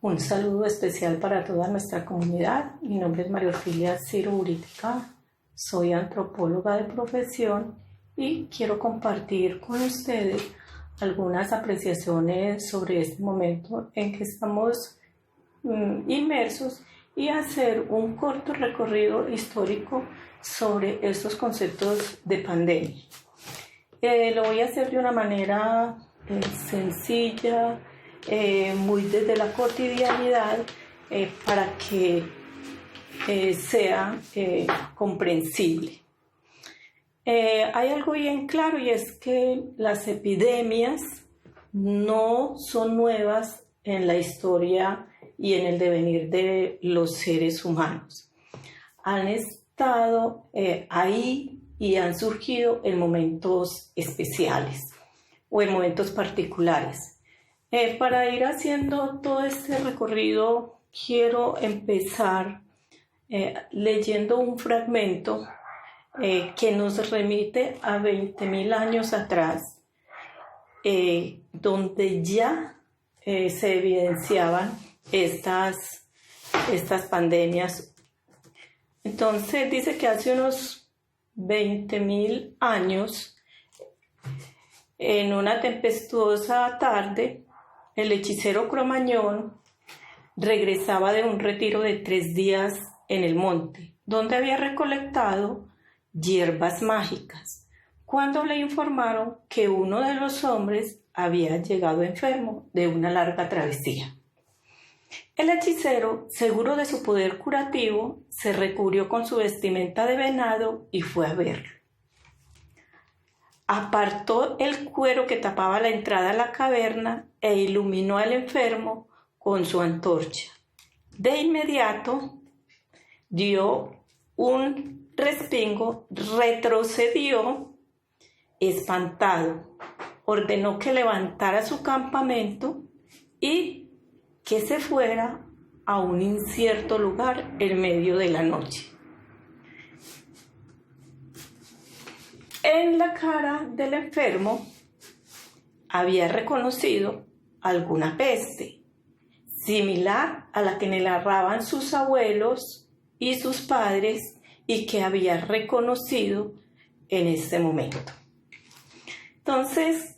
Un saludo especial para toda nuestra comunidad. Mi nombre es María Orfilia Ciro Uritica, soy antropóloga de profesión y quiero compartir con ustedes algunas apreciaciones sobre este momento en que estamos inmersos y hacer un corto recorrido histórico sobre estos conceptos de pandemia. Lo voy a hacer de una manera sencilla, muy desde la cotidianidad, para que sea comprensible. Hay algo bien claro, y es que las epidemias no son nuevas en la historia y en el devenir de los seres humanos. Han estado ahí y han surgido en momentos especiales o en momentos particulares. Para ir haciendo todo este recorrido, quiero empezar leyendo un fragmento que nos remite a 20.000 años atrás, donde ya se evidenciaban estas pandemias. Entonces dice que hace unos 20.000 años, en una tempestuosa tarde, el hechicero Cromañón regresaba de un retiro de 3 días en el monte, donde había recolectado hierbas mágicas, cuando le informaron que uno de los hombres había llegado enfermo de una larga travesía. El hechicero, seguro de su poder curativo, se recubrió con su vestimenta de venado y fue a verlo. Apartó el cuero que tapaba la entrada a la caverna e iluminó al enfermo con su antorcha. De inmediato dio un respingo, retrocedió espantado, ordenó que levantara su campamento y que se fuera a un incierto lugar en medio de la noche. En la cara del enfermo había reconocido alguna peste, similar a la que narraban sus abuelos y sus padres y que había reconocido en este momento. Entonces,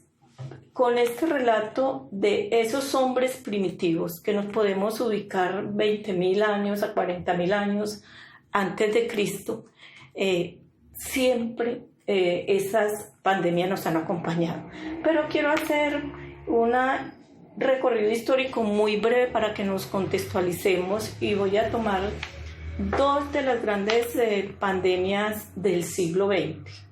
con este relato de esos hombres primitivos que nos podemos ubicar 20.000 años a 40.000 años antes de Cristo, siempre esas pandemias nos han acompañado. Pero quiero hacer un recorrido histórico muy breve para que nos contextualicemos y voy a tomar 2 de las grandes pandemias del siglo XX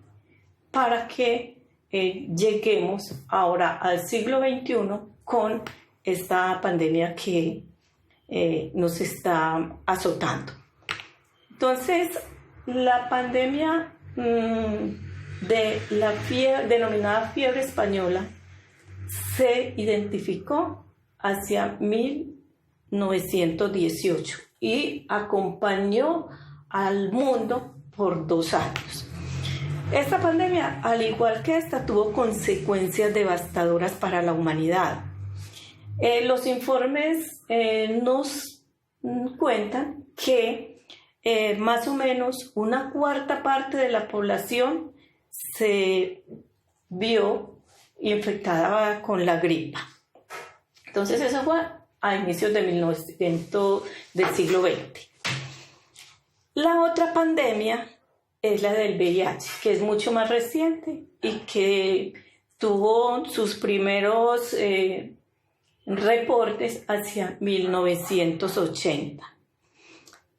para que lleguemos ahora al siglo XXI con esta pandemia que nos está azotando. Entonces, la pandemia de la denominada fiebre española se identificó hacia 1918 y acompañó al mundo por 2 años. Esta pandemia, al igual que esta, tuvo consecuencias devastadoras para la humanidad. Los informes nos cuentan que más o menos 1/4 parte de la población se vio infectada con la gripa. Entonces eso fue a inicios de 1900 del siglo XX. La otra pandemia es la del VIH, que es mucho más reciente y que tuvo sus primeros reportes hacia 1980.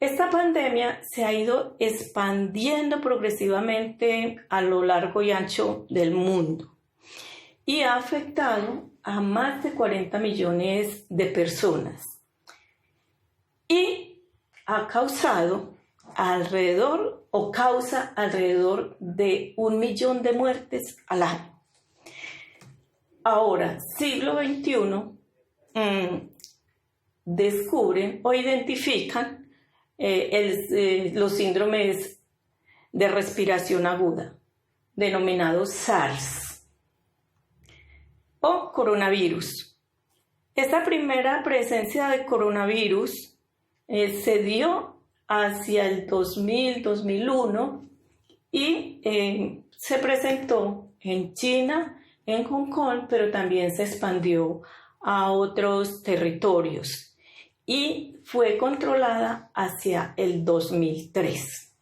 Esta pandemia se ha ido expandiendo progresivamente a lo largo y ancho del mundo y ha afectado a más de 40 millones de personas y ha causado causa alrededor de 1 millón de muertes al año. Ahora, siglo XXI, descubren o identifican los síndromes de respiración aguda, denominados SARS o coronavirus. Esta primera presencia de coronavirus se dio hacia el 2000-2001 y se presentó en China, en Hong Kong, pero también se expandió a otros territorios y fue controlada hacia el 2003.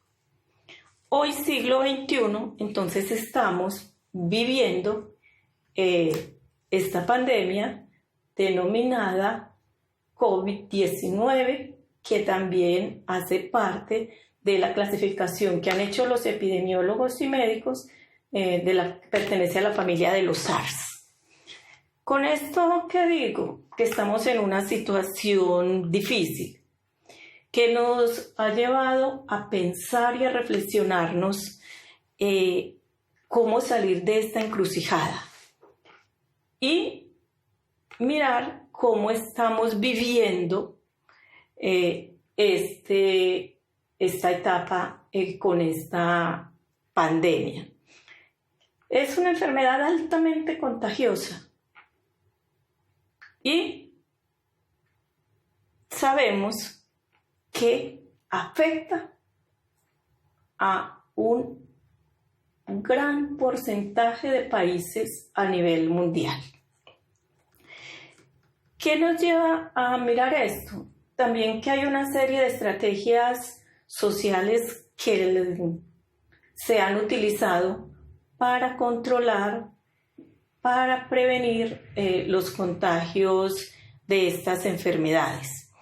Hoy, siglo XXI, entonces estamos viviendo esta pandemia denominada COVID-19, que también hace parte de la clasificación que han hecho los epidemiólogos y médicos pertenece a la familia de los SARS. Con esto, ¿qué digo? Que estamos en una situación difícil, que nos ha llevado a pensar y a reflexionarnos cómo salir de esta encrucijada y mirar cómo estamos viviendo esta etapa con esta pandemia. Es una enfermedad altamente contagiosa y sabemos que afecta a un gran porcentaje de países a nivel mundial. ¿Qué nos lleva a mirar esto? También que hay una serie de estrategias sociales que se han utilizado para controlar, para prevenir los contagios de estas enfermedades.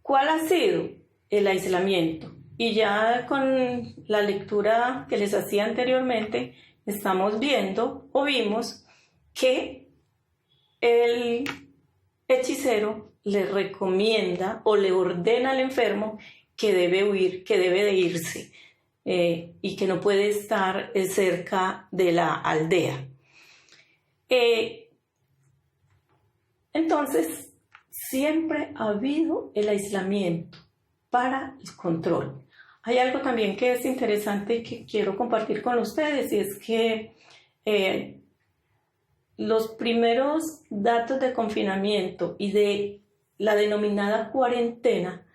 ¿Cuál ha sido? El aislamiento. Y ya con la lectura que les hacía anteriormente, estamos viendo o vimos que el hechicero le recomienda o le ordena al enfermo que debe huir, que debe de irse y que no puede estar cerca de la aldea. Entonces, siempre ha habido el aislamiento para el control. Hay algo también que es interesante y que quiero compartir con ustedes, y es que los primeros datos de confinamiento y de la denominada cuarentena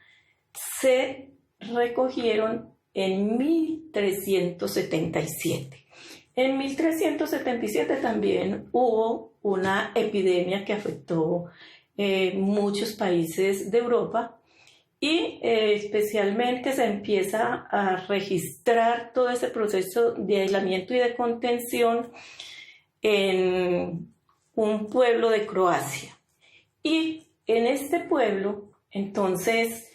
se recogieron en 1377. En 1377 también hubo una epidemia que afectó muchos países de Europa y especialmente se empieza a registrar todo ese proceso de aislamiento y de contención en un pueblo de Croacia. Y en este pueblo, entonces,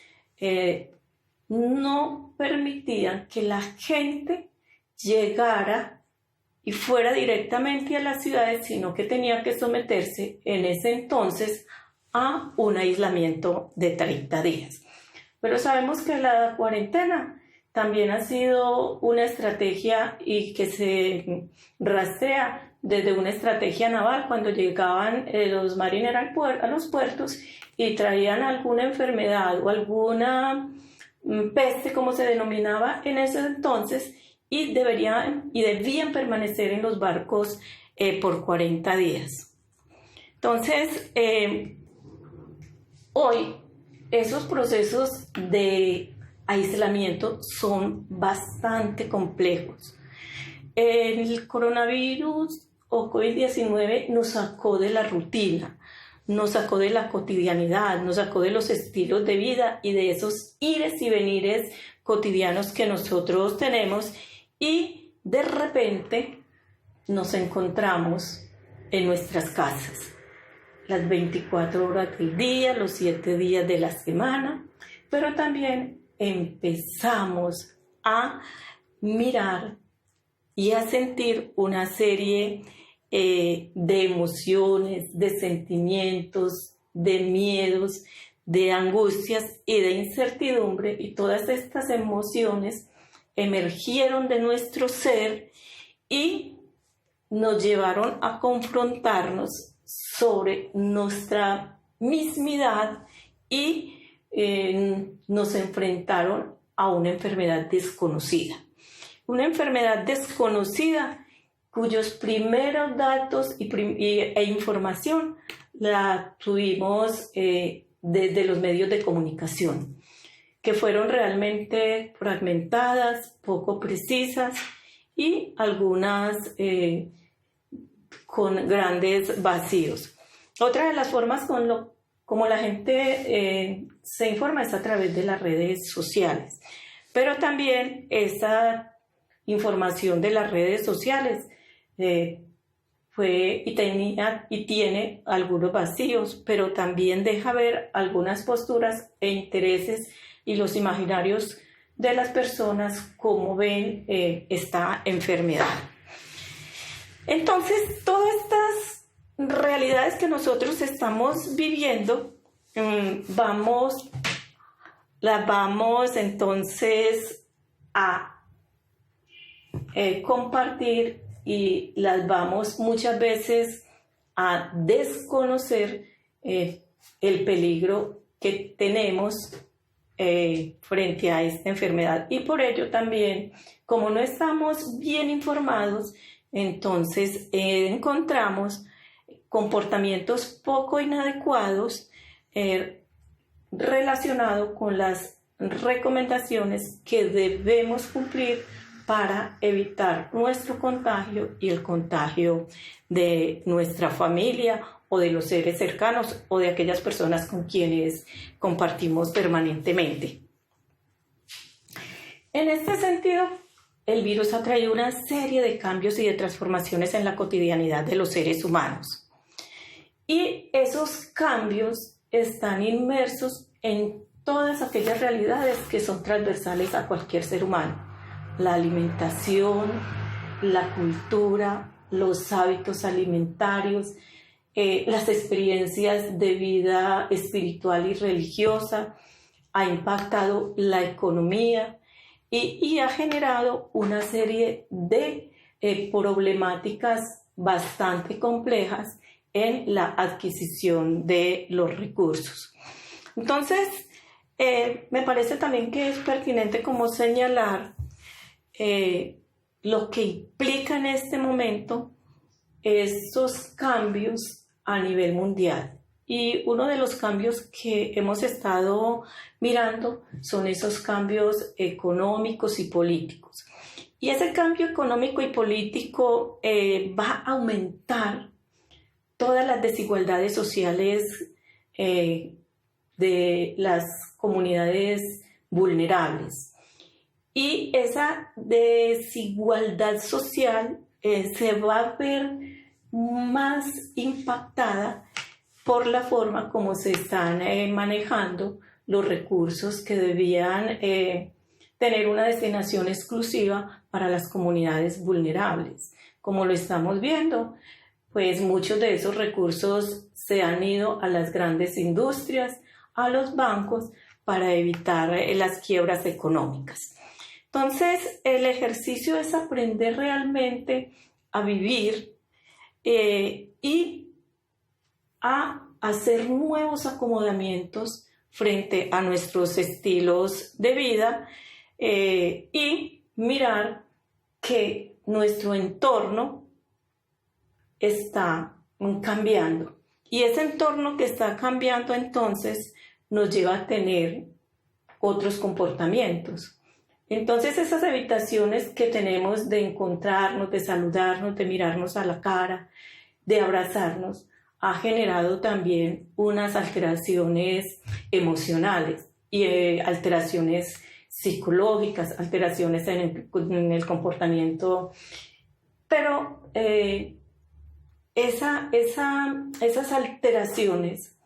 no permitían que la gente llegara y fuera directamente a las ciudades, sino que tenía que someterse en ese entonces a un aislamiento de 30 días. Pero sabemos que la cuarentena también ha sido una estrategia y que se rastrea desde una estrategia naval cuando llegaban los marineros a los puertos y traían alguna enfermedad o alguna peste, como se denominaba en ese entonces, y debían permanecer en los barcos por 40 días. Entonces, hoy esos procesos de aislamiento son bastante complejos. El coronavirus o COVID-19 nos sacó de la rutina, nos sacó de la cotidianidad, nos sacó de los estilos de vida y de esos ires y venires cotidianos que nosotros tenemos, y de repente nos encontramos en nuestras casas las 24 horas del día, los 7 días de la semana, pero también empezamos a mirar y a sentir una serie de emociones, de sentimientos, de miedos, de angustias y de incertidumbre, y todas estas emociones emergieron de nuestro ser y nos llevaron a confrontarnos sobre nuestra mismidad y nos enfrentaron a una enfermedad desconocida. Una enfermedad desconocida cuyos primeros datos e información la tuvimos desde los medios de comunicación, que fueron realmente fragmentadas, poco precisas y algunas con grandes vacíos. Otra de las formas como la gente se informa es a través de las redes sociales, pero también esa información de las redes sociales fue y tiene algunos vacíos, pero también deja ver algunas posturas e intereses y los imaginarios de las personas cómo ven esta enfermedad. Entonces, todas estas realidades que nosotros estamos viviendo, las vamos entonces a compartir y las vamos muchas veces a desconocer el peligro que tenemos frente a esta enfermedad. Y por ello también, como no estamos bien informados, entonces encontramos comportamientos poco inadecuados relacionados con las recomendaciones que debemos cumplir para evitar nuestro contagio y el contagio de nuestra familia o de los seres cercanos o de aquellas personas con quienes compartimos permanentemente. En este sentido, el virus ha traído una serie de cambios y de transformaciones en la cotidianidad de los seres humanos. Y esos cambios están inmersos en todas aquellas realidades que son transversales a cualquier ser humano. La alimentación, la cultura, los hábitos alimentarios, las experiencias de vida espiritual y religiosa, ha impactado la economía y ha generado una serie de problemáticas bastante complejas en la adquisición de los recursos. Entonces, me parece también que es pertinente como señalar lo que implica en este momento estos cambios a nivel mundial. Y uno de los cambios que hemos estado mirando son esos cambios económicos y políticos. Y ese cambio económico y político va a aumentar todas las desigualdades sociales de las comunidades vulnerables. Y esa desigualdad social se va a ver más impactada por la forma como se están manejando los recursos que debían tener una destinación exclusiva para las comunidades vulnerables. Como lo estamos viendo, pues muchos de esos recursos se han ido a las grandes industrias, a los bancos, para evitar las quiebras económicas. Entonces, el ejercicio es aprender realmente a vivir y a hacer nuevos acomodamientos frente a nuestros estilos de vida y mirar que nuestro entorno está cambiando. Y ese entorno que está cambiando entonces nos lleva a tener otros comportamientos. Entonces esas evitaciones que tenemos de encontrarnos, de saludarnos, de mirarnos a la cara, de abrazarnos, ha generado también unas alteraciones emocionales y alteraciones psicológicas, alteraciones en el comportamiento. Pero esas alteraciones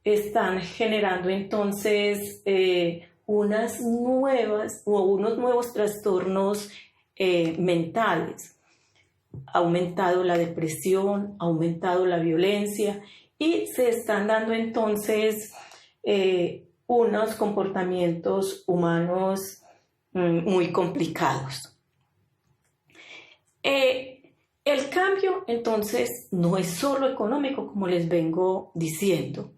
están generando entonces unos nuevos trastornos mentales. Ha aumentado la depresión, ha aumentado la violencia y se están dando entonces unos comportamientos humanos muy complicados. El cambio entonces no es solo económico, como les vengo diciendo,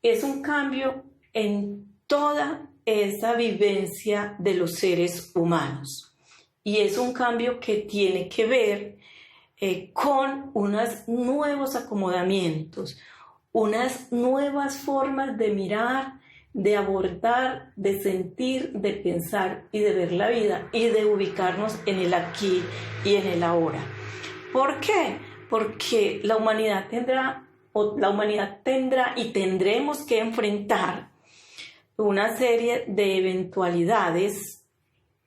es un cambio en toda esa vivencia de los seres humanos. Y es un cambio que tiene que ver con unos nuevos acomodamientos, unas nuevas formas de mirar, de abordar, de sentir, de pensar y de ver la vida y de ubicarnos en el aquí y en el ahora. ¿Por qué? Porque la humanidad tendrá y tendremos que enfrentar una serie de eventualidades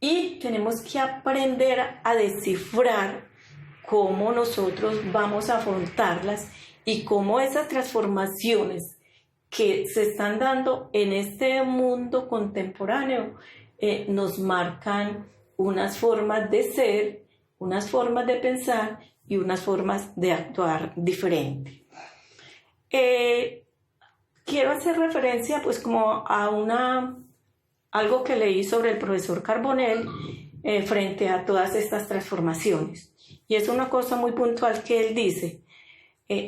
y tenemos que aprender a descifrar cómo nosotros vamos a afrontarlas y cómo esas transformaciones que se están dando en este mundo contemporáneo nos marcan unas formas de ser, unas formas de pensar y unas formas de actuar diferentes. Quiero hacer referencia pues como a algo que leí sobre el profesor Carbonell frente a todas estas transformaciones. Y es una cosa muy puntual que él dice.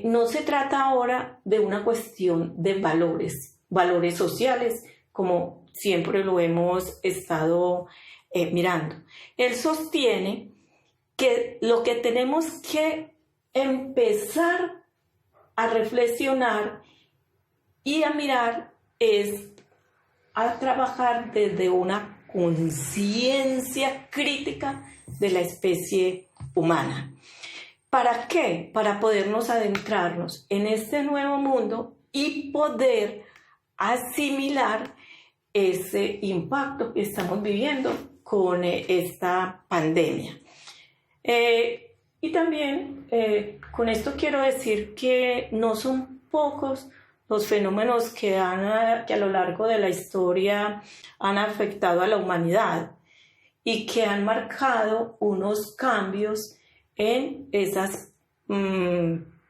No se trata ahora de una cuestión de valores sociales, como siempre lo hemos estado mirando. Él sostiene que lo que tenemos que empezar a reflexionar y a mirar es a trabajar desde una conciencia crítica de la especie humana. ¿Para qué? Para podernos adentrarnos en este nuevo mundo y poder asimilar ese impacto que estamos viviendo con esta pandemia. Y también con esto quiero decir que no son pocos los fenómenos que a lo largo de la historia han afectado a la humanidad y que han marcado unos cambios en esas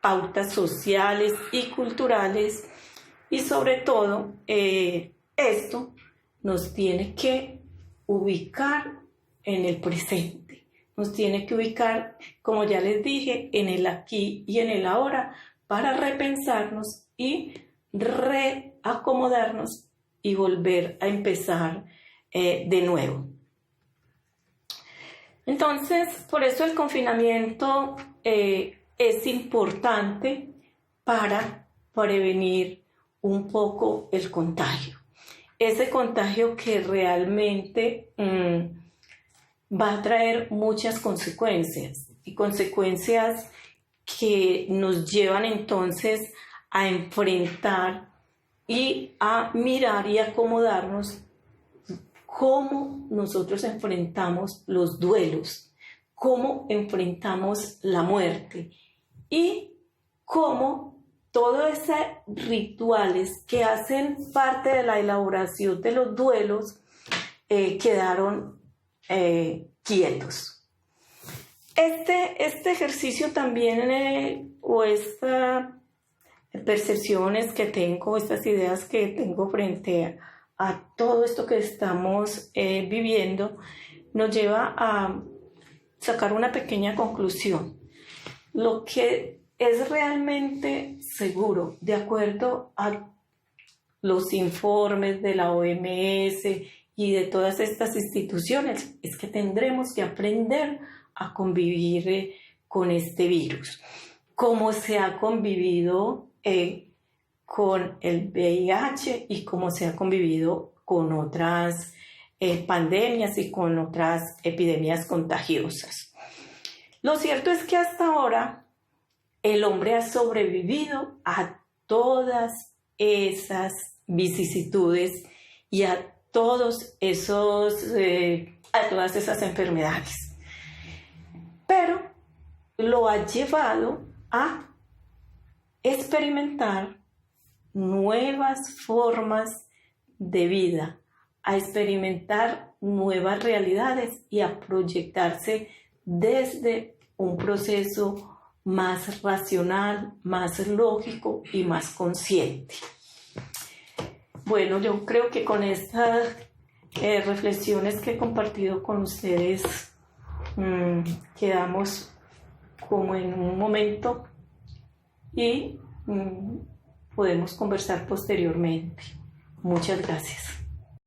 pautas sociales y culturales, y sobre todo esto nos tiene que ubicar en el presente, nos tiene que ubicar, como ya les dije, en el aquí y en el ahora para repensarnos y reacomodarnos y volver a empezar de nuevo. Entonces, por eso el confinamiento es importante para prevenir un poco el contagio. Ese contagio que realmente va a traer muchas consecuencias y consecuencias que nos llevan entonces a enfrentar y a mirar y acomodarnos cómo nosotros enfrentamos los duelos, cómo enfrentamos la muerte y cómo todos esos rituales que hacen parte de la elaboración de los duelos quedaron quietos. Este ejercicio también, o estas percepciones que tengo, estas ideas que tengo frente a todo esto que estamos viviendo, nos lleva a sacar una pequeña conclusión. Lo que es realmente seguro, de acuerdo a los informes de la OMS y de todas estas instituciones, es que tendremos que aprender a convivir con este virus. Cómo se ha convivido con el VIH y cómo se ha convivido con otras pandemias y con otras epidemias contagiosas. Lo cierto es que hasta ahora el hombre ha sobrevivido a todas esas vicisitudes y a todas esas enfermedades. Pero lo ha llevado a experimentar nuevas formas de vida, a experimentar nuevas realidades y a proyectarse desde un proceso más racional, más lógico y más consciente. Bueno, yo creo que con estas reflexiones que he compartido con ustedes quedamos como en un momento y podemos conversar posteriormente. Muchas gracias.